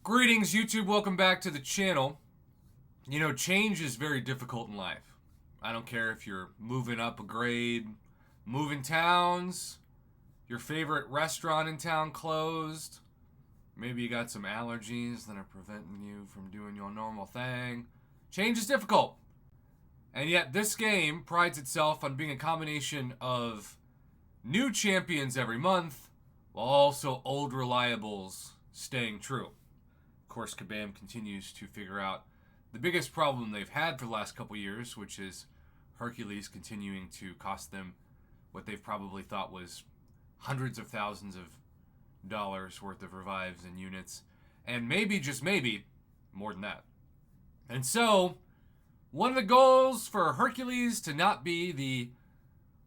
Greetings, YouTube. Welcome back to the channel. You know, change is very difficult in life. I don't care if you're moving up a grade, moving towns, your favorite restaurant in town closed, maybe you got some allergies that are preventing you from doing your normal thing. Change is difficult. And yet, this game prides itself on being a combination of new champions every month, while also old reliables staying true. Of course, Kabam continues to figure out the biggest problem they've had for the last couple years, which is Hercules continuing to cost them what they've probably thought was hundreds of thousands of dollars worth of revives and units, and maybe, just maybe, more than that. And so, one of the goals for Hercules to not be the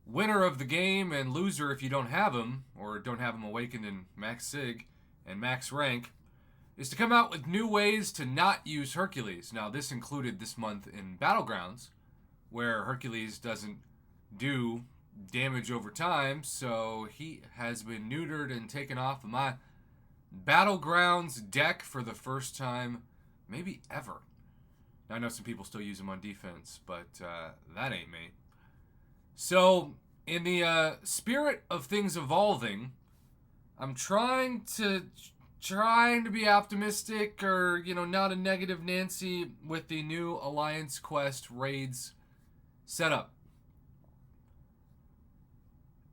winner of the game and loser if you don't have him, or don't have him awakened in max sig and max rank, is to come out with new ways to not use Hercules. Now, this included this month in Battlegrounds, where Hercules doesn't do damage over time, so he has been neutered and taken off of my Battlegrounds deck for the first time, maybe ever. Now, I know some people still use him on defense, but that ain't me. So, in the spirit of things evolving, I'm trying to be optimistic, or, not a negative Nancy with the new Alliance Quest raids setup.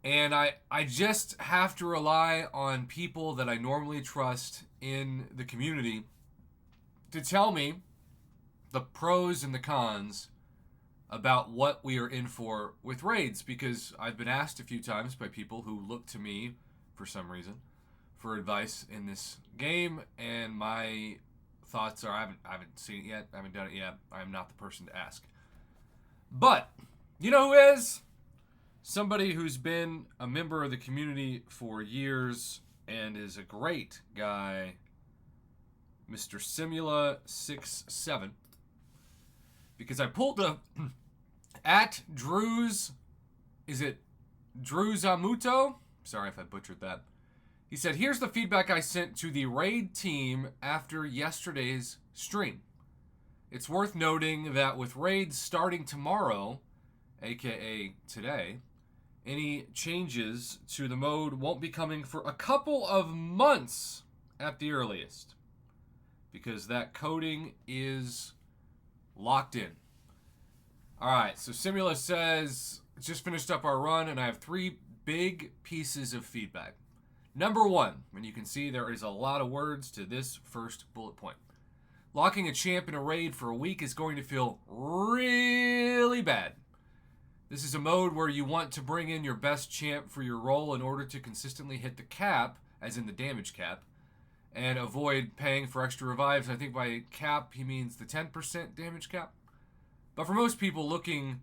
And I just have to rely on people that I normally trust in the community to tell me the pros and the cons about what we are in for with raids, because I've been asked a few times by people who look to me, for some reason, for advice in this game, and my thoughts are I haven't seen it yet, I haven't done it yet, I'm not the person to ask. But, you know who is? Somebody who's been a member of the community for years and is a great guy, Mr. Simula67. Because I pulled at Drew's, is it Drew's Amuto? Sorry if I butchered that. He said, here's the feedback I sent to the raid team after yesterday's stream. It's worth noting that with raids starting tomorrow, aka today, any changes to the mode won't be coming for a couple of months at the earliest, because that coding is locked in. Alright, so Simula says, just finished up our run, and I have 3 big pieces of feedback. Number 1, and you can see there is a lot of words to this first bullet point. Locking a champ in a raid for a week is going to feel really bad. This is a mode where you want to bring in your best champ for your role in order to consistently hit the cap, as in the damage cap, and avoid paying for extra revives. I think by cap he means the 10% damage cap. But for most people, locking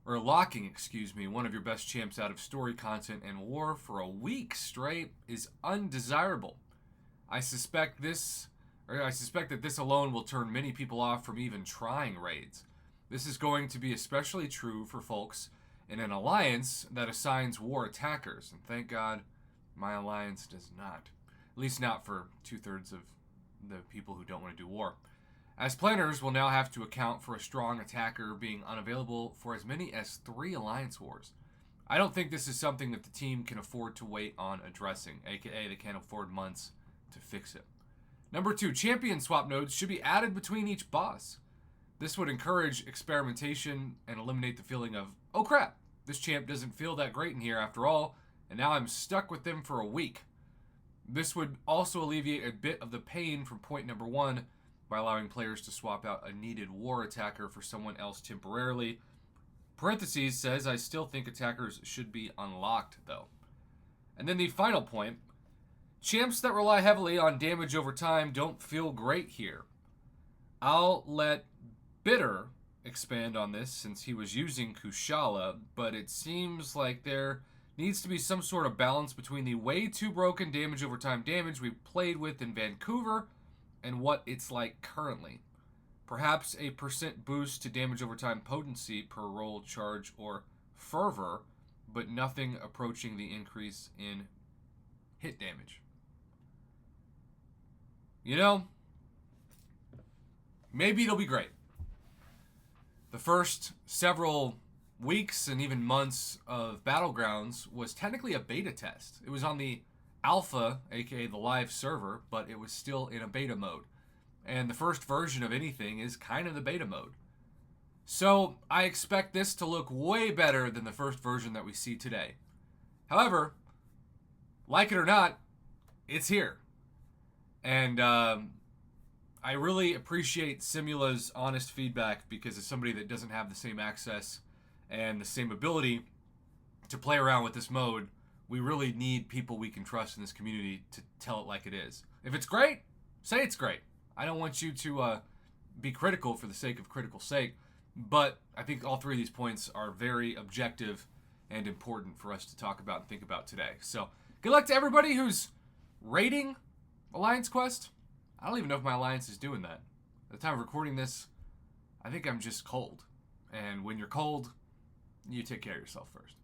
one of your best champs out of story content and war for a week straight is undesirable. I suspect that this alone will turn many people off from even trying raids. This is going to be especially true for folks in an alliance that assigns war attackers, and thank God my alliance does not. At least not for 2/3 of the people who don't want to do war. As planners, we'll now have to account for a strong attacker being unavailable for as many as 3 alliance wars. I don't think this is something that the team can afford to wait on addressing, aka they can't afford months to fix it. Number 2, champion swap nodes should be added between each boss. This would encourage experimentation and eliminate the feeling of, oh crap, this champ doesn't feel that great in here after all, and now I'm stuck with them for a week. This would also alleviate a bit of the pain from point number 1, by allowing players to swap out a needed war attacker for someone else temporarily. Parentheses says, I still think attackers should be unlocked, though. And then the final point, champs that rely heavily on damage over time don't feel great here. I'll let Bitter expand on this since he was using Kushala, but it seems like there needs to be some sort of balance between the way too broken damage over time damage we played with in Vancouver and what it's like currently. Perhaps a % boost to damage over time potency per roll, charge, or fervor, but nothing approaching the increase in hit damage. You know, maybe it'll be great. The first several weeks and even months of Battlegrounds was technically a beta test. It was on the alpha, aka the live server, but it was still in a beta mode. And the first version of anything is kind of the beta mode. So I expect this to look way better than the first version that we see today. However, like it or not, it's here. And I really appreciate Simula's honest feedback, because as somebody that doesn't have the same access and the same ability to play around with this mode, we really need people we can trust in this community to tell it like it is. If it's great, say it's great. I don't want you to be critical for the sake of critical sake, but I think all three of these points are very objective and important for us to talk about and think about today. So good luck to everybody who's rating Alliance Quest. I don't even know if my Alliance is doing that. At the time of recording this, I think I'm just cold. And when you're cold, you take care of yourself first.